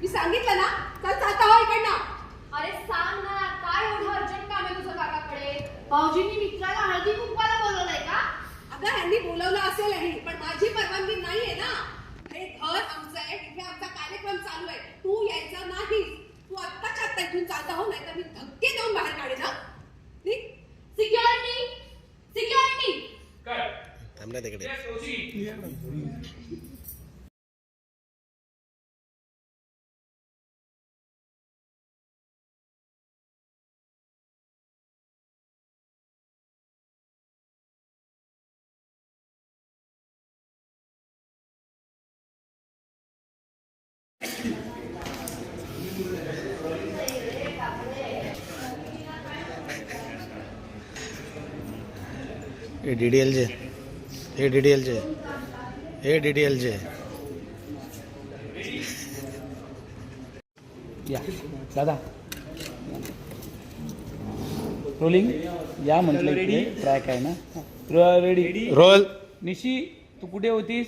मी सांगितलं ना, चल चालता हो इकडनं. अरे सांग ना, काय एवढं अर्जंट काम आहे तुझं काकाकडे? भाऊजींनी मित्राला हळदी कुंकवाला बोलवलंय का? अगं ह्यांनी बोलवलं असेलही, पण माझी परवानगी नाहीये ना. हे घर आमचं आहे, इथे आमचा कार्यक्रम चालू आहे. तू यायचं नाही. तू आत्ताच्या आत्ता इथून चालता हो, नाही तर मी धक्के देऊन बाहेर काढेन ना. Security, security. काय थांबला तिकडे. DDL जे DDL जे या दादा रोलिंग या म्हटलं इकडे ट्रॅक आहे ना रेडी रोल. निशी तू कुठे होतीस?